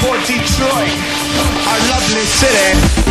for Detroit, our lovely city.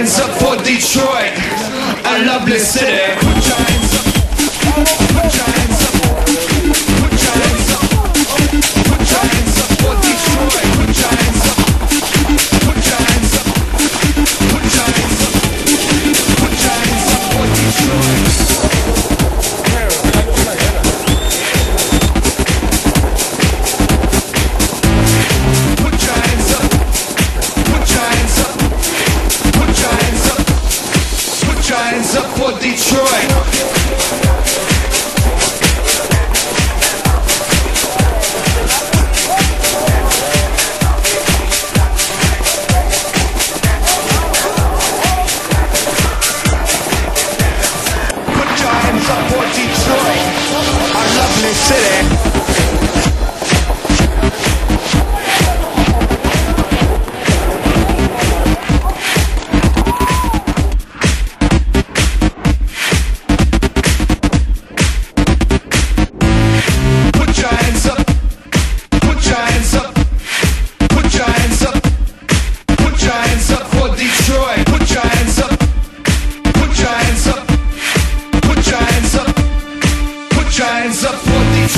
Up for Detroit, a lovely city. Put your hands up. Put your hands up. Put your hands up. Put your hands up for Detroit. Put your hands up. Put your hands up. Put your hands up. Put your hands up for Detroit. Hands up for Detroit. Put your hands up for Detroit, our lovely city. Hands up for the